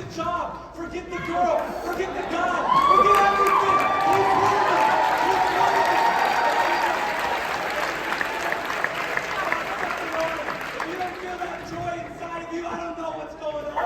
the job, forget the girl, forget the God, forget everything. He's worthy. He's worthy. If you don't feel that joy inside of you, I don't know what's going on.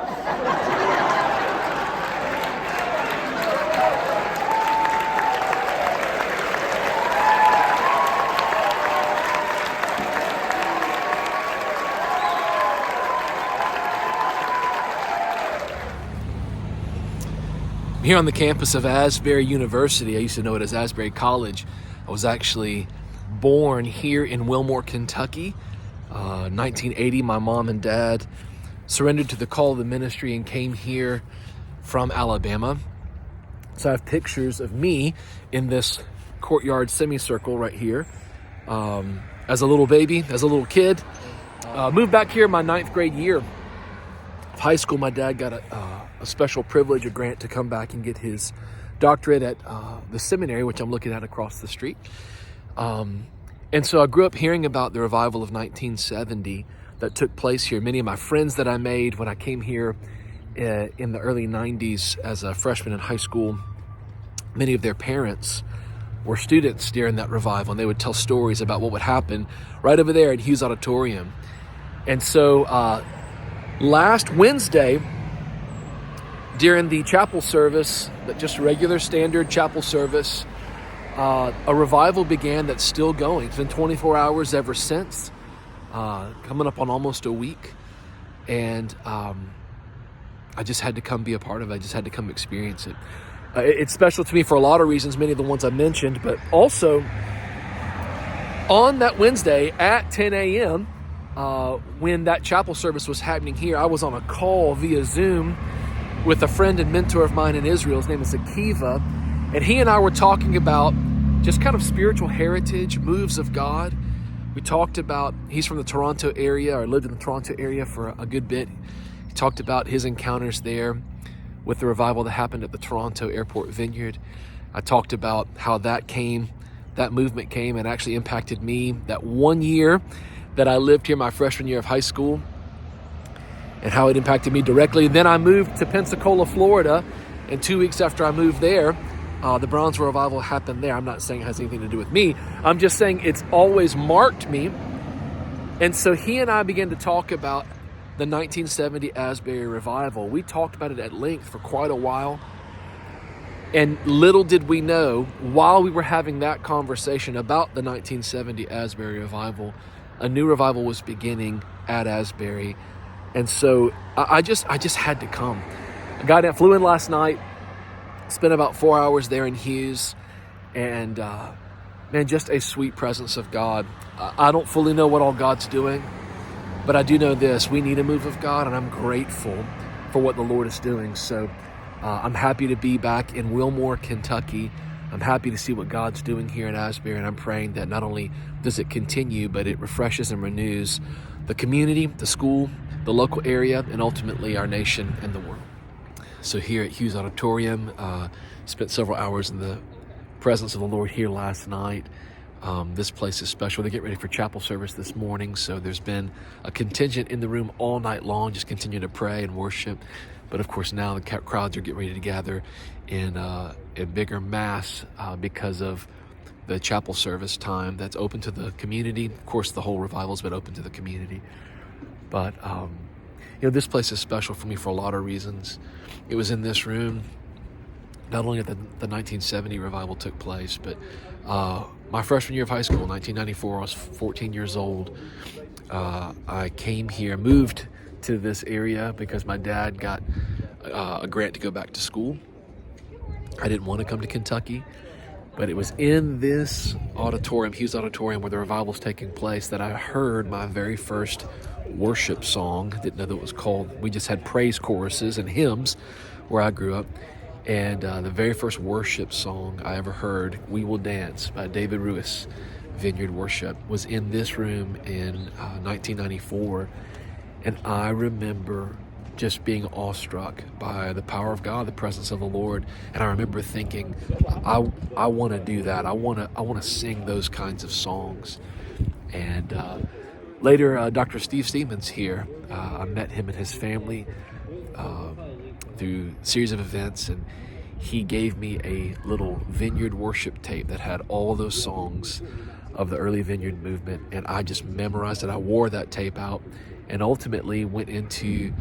Here on the campus of Asbury University, I used to know it as Asbury College. I was actually born here in Wilmore, Kentucky. 1980, my mom and dad surrendered to the call of the ministry and came here from Alabama. So I have pictures of me in this courtyard semicircle right here. As a little baby, as a little kid. Moved back here my 9th grade year of high school. My dad got a special privilege, a grant to come back and get his doctorate at the seminary, which I'm looking at across the street. And so I grew up hearing about the revival of 1970 that took place here. Many of my friends that I made when I came here in the early 90s as a freshman in high school, many of their parents were students during that revival, and they would tell stories about what would happen right over there at Hughes Auditorium. And so last Wednesday, during the chapel service, just a regular standard chapel service, a revival began that's still going. It's been 24 hours ever since, coming up on almost a week. And I just had to come be a part of it. I just had to come experience it. It's special to me for a lot of reasons, many of the ones I mentioned, but also on that Wednesday at 10 a.m., when that chapel service was happening here, I was on a call via Zoom with a friend and mentor of mine in Israel. His name is Akiva, and he and I were talking about just kind of spiritual heritage, moves of God. We talked about, he's from the Toronto area, or lived in the Toronto area for a good bit. He talked about his encounters there with the revival that happened at the Toronto Airport Vineyard. I talked about how that movement came and actually impacted me that one year that I lived here, my freshman year of high school, and how it impacted me directly. Then I moved to Pensacola, Florida, and 2 weeks after I moved there, the Brownsville Revival happened there. I'm not saying it has anything to do with me. I'm just saying it's always marked me. And so he and I began to talk about the 1970 Asbury Revival. We talked about it at length for quite a while. And little did we know, while we were having that conversation about the 1970 Asbury Revival, a new revival was beginning at Asbury. And so I just had to come. I flew in last night, spent about 4 hours there in Hughes, and man, just a sweet presence of God. I don't fully know what all God's doing, but I do know this: we need a move of God, and I'm grateful for what the Lord is doing. So I'm happy to be back in Wilmore, Kentucky. I'm happy to see what God's doing here in Asbury, and I'm praying that not only does it continue, but it refreshes and renews the community, the school, the local area, and ultimately our nation and the world. So here at Hughes Auditorium, spent several hours in the presence of the Lord here last night. This place is special. They get ready for chapel service this morning, so there's been a contingent in the room all night long, just continue to pray and worship. But of course now the crowds are getting ready to gather in a bigger mass because of the chapel service time that's open to the community. Of course, the whole revival's been open to the community. But, this place is special for me for a lot of reasons. It was in this room, not only that the 1970 revival took place, but my freshman year of high school, 1994, I was 14 years old. I came here, moved to this area because my dad got a grant to go back to school. I didn't want to come to Kentucky, but it was in this auditorium, Hughes Auditorium, where the revival was taking place, that I heard my very first worship song. Didn't know that it was called. We just had praise choruses and hymns where I grew up. And the very first worship song I ever heard, "We Will Dance" by David Ruiz, Vineyard Worship, was in this room in 1994. And I remember just being awestruck by the power of God, the presence of the Lord. And I remember thinking, I want to do that. I want to sing those kinds of songs. And later, Dr. Steve Stevens here, I met him and his family. through a series of events, and he gave me a little vineyard worship tape that had all those songs of the early vineyard movement, and I just memorized it. I wore that tape out and ultimately went into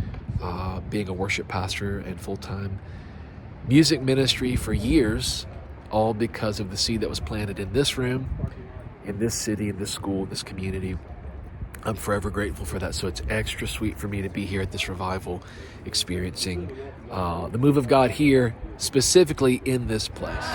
being a worship pastor and full-time music ministry for years, all because of the seed that was planted in this room, in this city, in this school, this community. I'm forever grateful for that. So it's extra sweet for me to be here at this revival, experiencing the move of God here, specifically in this place.